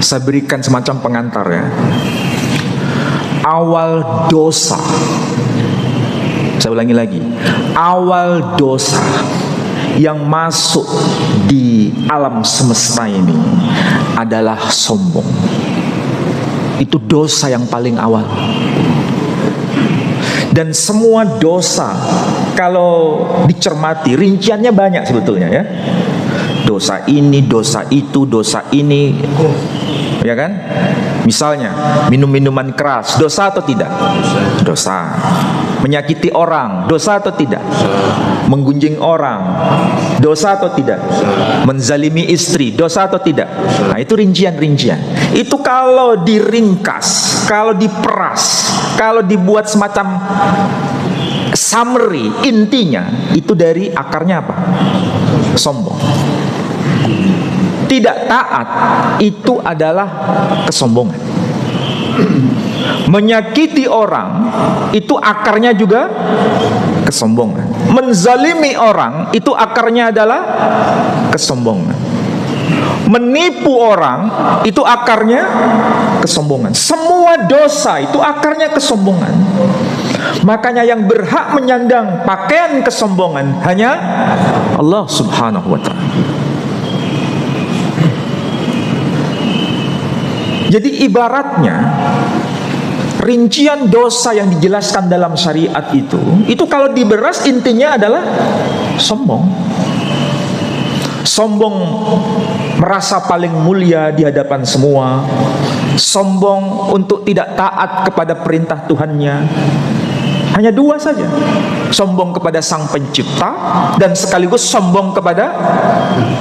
Saya berikan semacam pengantar ya. Awal dosa, saya ulangi lagi, awal dosa yang masuk di alam semesta ini adalah sombong. Itu dosa yang paling awal. Dan semua dosa kalau dicermati rinciannya banyak sebetulnya ya. Dosa ini, dosa itu, dosa ini, ya kan? Misalnya minum minuman keras, dosa atau tidak? Dosa. Menyakiti orang, dosa atau tidak? Menggunjing orang, dosa atau tidak? Menzalimi istri, dosa atau tidak? Nah, itu rincian-rincian. Itu kalau diringkas, kalau diperas, kalau dibuat semacam summary, intinya itu dari akarnya apa? Sombong. Tidak taat itu adalah kesombongan. Menyakiti orang itu akarnya juga kesombongan. Menzalimi orang itu akarnya adalah kesombongan. Menipu orang itu akarnya kesombongan. Semua dosa itu akarnya kesombongan. Makanya yang berhak menyandang pakaian kesombongan hanya Allah Subhanahu wa ta'ala. Jadi ibaratnya rincian dosa yang dijelaskan dalam syariat itu kalau diberas intinya adalah sombong. Sombong merasa paling mulia di hadapan semua. Sombong untuk tidak taat kepada perintah Tuhannya. Hanya dua saja. Sombong kepada Sang Pencipta dan sekaligus sombong kepada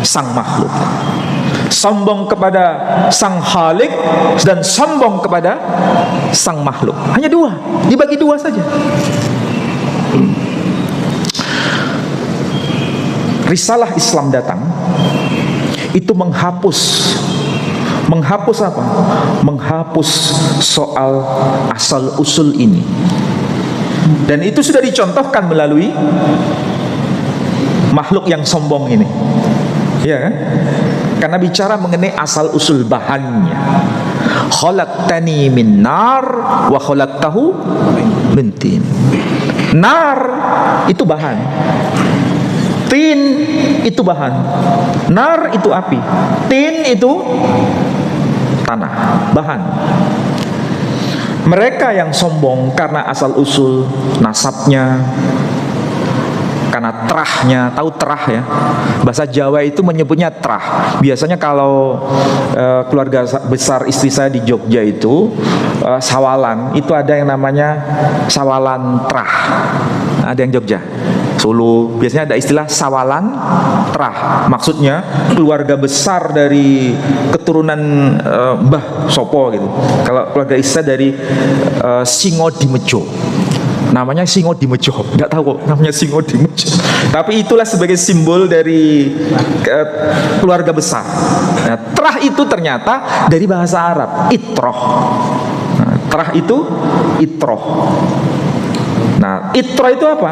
sang makhluk. Sombong kepada Sang Khalik dan sombong kepada sang makhluk. Hanya dua, dibagi dua saja. Risalah Islam datang itu menghapus apa? Menghapus soal asal usul ini. Dan itu sudah dicontohkan melalui makhluk yang sombong ini. Ya kan? Karena bicara mengenai asal usul bahannya. Khalaqtani min nar wa khalaqtahu min tin. Nar itu bahan. Tin itu bahan. Nar itu api. Tin itu tanah, bahan. Mereka yang sombong karena asal usul nasabnya, karena terahnya, tahu terah ya? Bahasa Jawa itu menyebutnya terah. Biasanya kalau keluarga besar istri saya di Jogja itu sawalan, itu ada yang namanya sawalan terah. Ada yang Jogja, Solo, biasanya ada istilah sawalan terah. Maksudnya keluarga besar dari keturunan Mbah Sopo gitu. Kalau keluarga istri dari Singodimejo, namanya Singodimejo, nggak tahu kok namanya Singodimejo. Tapi itulah sebagai simbol dari keluarga besar. Nah, terah itu ternyata dari bahasa Arab, itroh. Nah, terah itu itroh. Nah, itroh itu apa?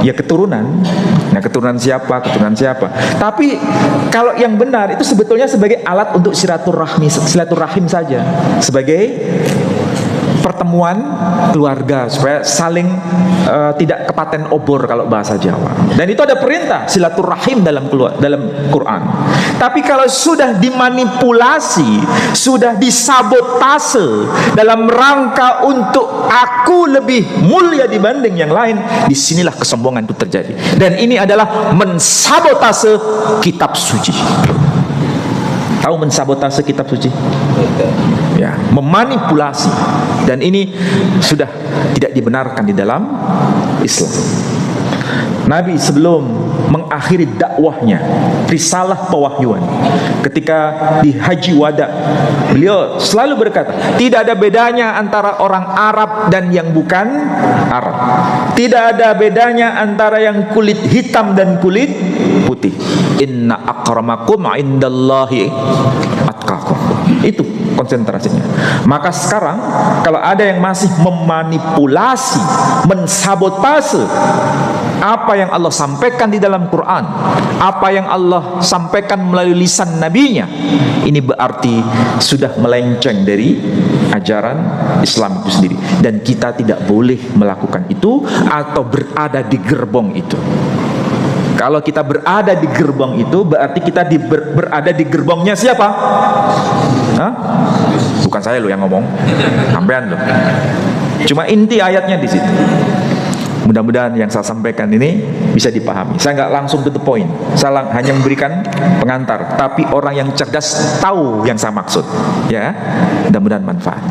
Ya keturunan. Nah, keturunan siapa? Keturunan siapa? Tapi kalau yang benar itu sebetulnya sebagai alat untuk silaturahim saja, sebagai pertemuan keluarga supaya saling tidak kepaten obor kalau bahasa Jawa. Dan itu ada perintah silaturahim dalam Quran. Tapi kalau sudah dimanipulasi, sudah disabotase dalam rangka untuk aku lebih mulia dibanding yang lain, disinilah kesombongan itu terjadi. Dan ini adalah mensabotase kitab suci. Tahu mensabotase kitab suci? Ya, memanipulasi. Dan ini sudah tidak dibenarkan di dalam Islam. Nabi sebelum mengakhiri dakwahnya, risalah pewahyuan, ketika di Haji Wada, beliau selalu berkata, tidak ada bedanya antara orang Arab dan yang bukan Arab. Tidak ada bedanya antara yang kulit hitam dan kulit putih. Inna akramakum indallahi atqakum. Itu konsentrasinya. Maka sekarang kalau ada yang masih memanipulasi, mensabotase apa yang Allah sampaikan di dalam Quran, apa yang Allah sampaikan melalui lisan nabinya, ini berarti sudah melenceng dari ajaran Islam itu sendiri, dan kita tidak boleh melakukan itu atau berada di gerbong itu. Kalau kita berada di gerbong itu, berarti kita berada di gerbongnya siapa? Hah? Bukan saya loh yang ngomong, sampean loh. Cuma inti ayatnya di situ. Mudah-mudahan yang saya sampaikan ini bisa dipahami. Saya nggak langsung to the point. Saya hanya memberikan pengantar. Tapi orang yang cerdas tahu yang saya maksud. Ya, mudah-mudahan manfaat.